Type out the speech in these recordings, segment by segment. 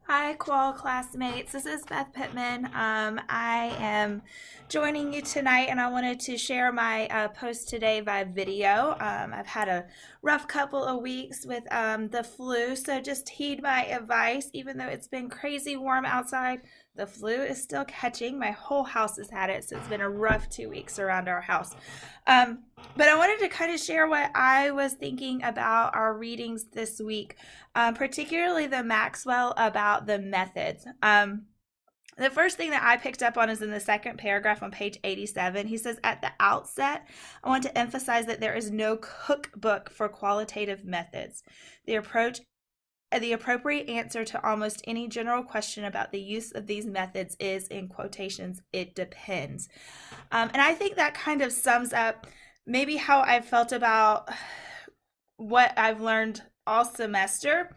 Hi, Qual classmates. This is Beth Pittman. I am joining you tonight, and I wanted to share my post today by video. I've had a rough couple of weeks with the flu, so just heed my advice. Even though it's been crazy warm outside, the flu is still catching. My whole house has had it, so it's been a rough 2 weeks around our house. But I wanted to kind of share what I was thinking about our readings this week, particularly the Maxwell about the methods. The first thing that I picked up on is in the second paragraph on page 87. He says, at the outset, I want to emphasize that there is no cookbook for qualitative methods. The appropriate answer to almost any general question about the use of these methods is, in quotations, it depends. And I think that kind of sums up maybe how I felt about what I've learned all semester.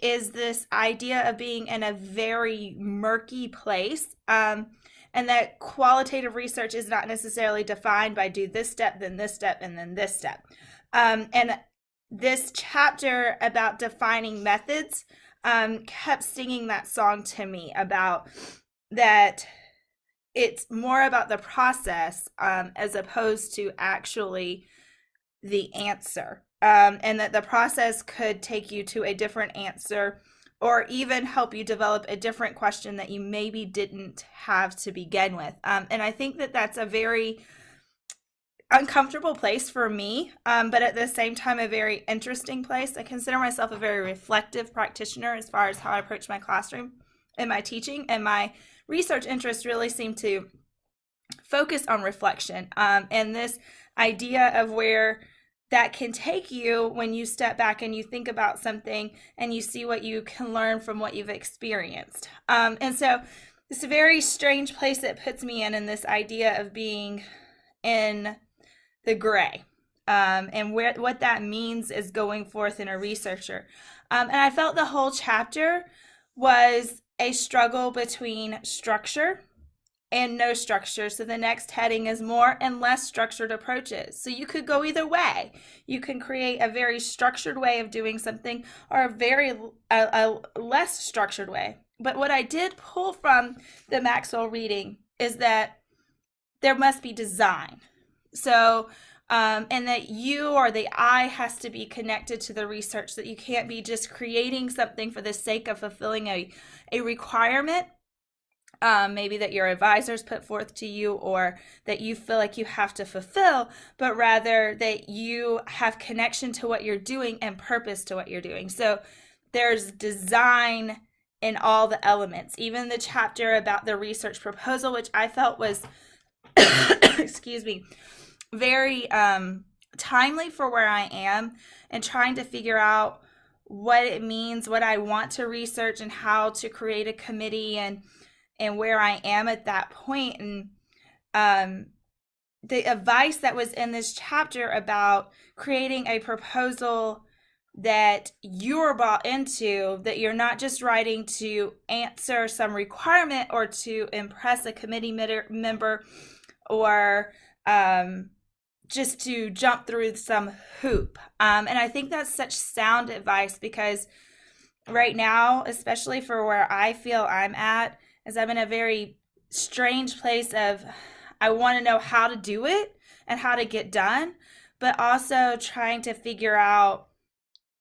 Is this idea of being in a very murky place, and that qualitative research is not necessarily defined by do this step, then this step, and then this step. And this chapter about defining methods kept singing that song to me about that it's more about the process as opposed to actually the answer. And that the process could take you to a different answer or even help you develop a different question that you maybe didn't have to begin with. And I think that that's a very uncomfortable place for me, but at the same time, a very interesting place. I consider myself a very reflective practitioner as far as how I approach my classroom and my teaching, and my research interests really seem to focus on reflection, and this idea of where that can take you when you step back and you think about something and you see what you can learn from what you've experienced. And so it's a very strange place that puts me in this idea of being in the gray, and what that means is going forth in a researcher. And I felt the whole chapter was a struggle between structure and no structure. So the next heading is more and less structured approaches. So you could go either way. You can create a very structured way of doing something or a less structured way. But what I did pull from the Maxwell reading is that there must be design. So and that you or the I has to be connected to the research, that you can't be just creating something for the sake of fulfilling a requirement, maybe that your advisors put forth to you or that you feel like you have to fulfill, but rather that you have connection to what you're doing and purpose to what you're doing. So there's design in all the elements, even the chapter about the research proposal, which I felt was, excuse me, very timely for where I am and trying to figure out what it means, what I want to research, and how to create a committee, and where I am at that point. And the advice that was in this chapter about creating a proposal that you're bought into, that you're not just writing to answer some requirement or to impress a committee member or just to jump through some hoop. And I think that's such sound advice, because right now, especially for where I feel I'm at, is I'm in a very strange place of I want to know how to do it and how to get done, but also trying to figure out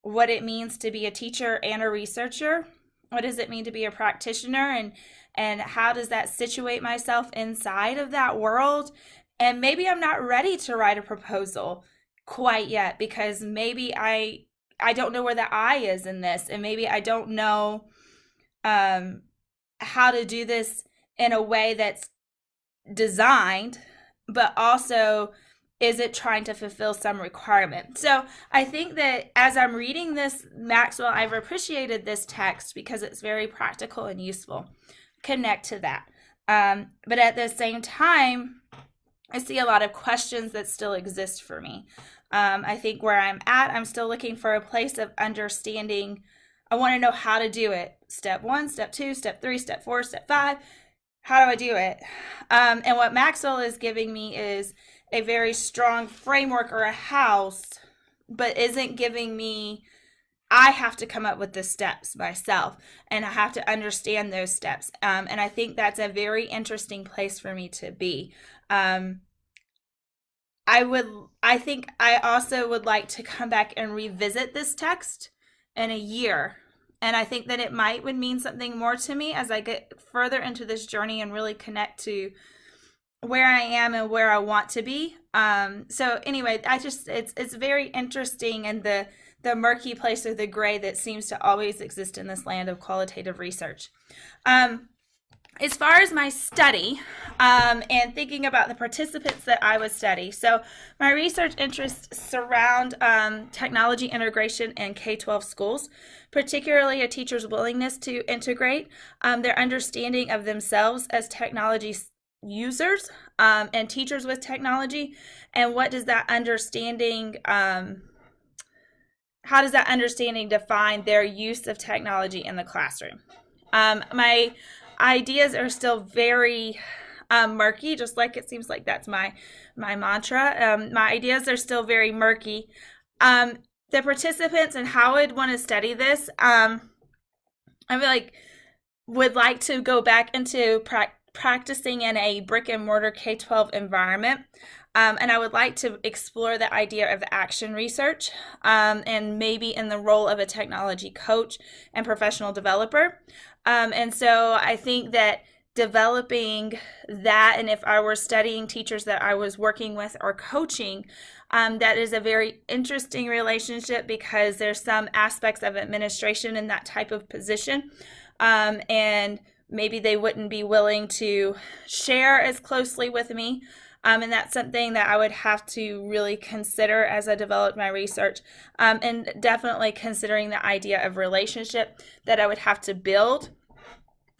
what it means to be a teacher and a researcher. What does it mean to be a practitioner, and how does that situate myself inside of that world? And maybe I'm not ready to write a proposal quite yet, because maybe I don't know where the I is in this, and maybe I don't know how to do this in a way that's designed, but also is it trying to fulfill some requirement? So I think that as I'm reading this Maxwell, I've appreciated this text because it's very practical and useful. Connect to that. But at the same time, I see a lot of questions that still exist for me. I think where I'm at, I'm still looking for a place of understanding. I want to know how to do it. Step 1, step 2, step 3, step 4, step 5. How do I do it? And what Maxwell is giving me is a very strong framework or a house, but isn't giving me I have to come up with the steps myself, and I have to understand those steps. And I think that's a very interesting place for me to be. I think I also would like to come back and revisit this text in a year. And I think that it would mean something more to me as I get further into this journey and really connect to where I am and where I want to be. So anyway, it's very interesting, and the murky place or the gray that seems to always exist in this land of qualitative research. As far as my study and thinking about the participants that I would study, so my research interests surround technology integration in K-12 schools, particularly a teacher's willingness to integrate their understanding of themselves as technology users and teachers with technology, and what does that understanding how does that understanding define their use of technology in the classroom? My ideas are still very murky, just like it seems like that's my mantra. My ideas are still very murky. The participants and how I'd want to study this, I would like to go back into practicing in a brick and mortar K-12 environment. And I would like to explore the idea of action research and maybe in the role of a technology coach and professional developer. And so I think that developing that, and if I were studying teachers that I was working with or coaching, that is a very interesting relationship, because there's some aspects of administration in that type of position. And maybe they wouldn't be willing to share as closely with me. And that's something that I would have to really consider as I develop my research, and definitely considering the idea of relationship that I would have to build,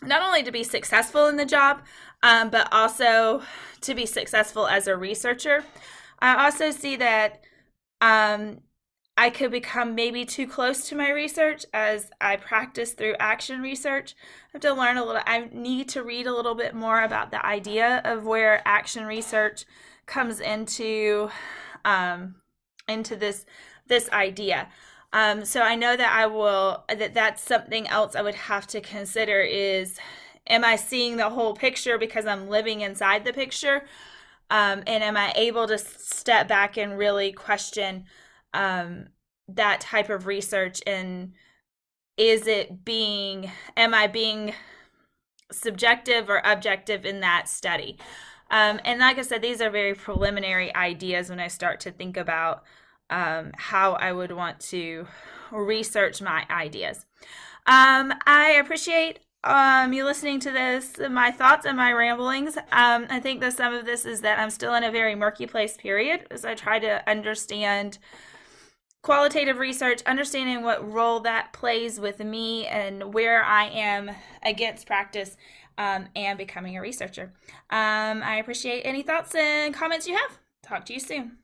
not only to be successful in the job, but also to be successful as a researcher. I also see that I could become maybe too close to my research as I practice through action research. I have to learn a little. I need to read a little bit more about the idea of where action research comes into this idea. So I know that that's something else I would have to consider is, am I seeing the whole picture because I'm living inside the picture? And am I able to step back and really question that type of research, and am I being subjective or objective in that study? And like I said, these are very preliminary ideas when I start to think about how I would want to research my ideas. I appreciate you listening to this, my thoughts and my ramblings. I think that some of this is that I'm still in a very murky place, period, as I try to understand qualitative research, understanding what role that plays with me and where I am against practice and becoming a researcher. I appreciate any thoughts and comments you have. Talk to you soon.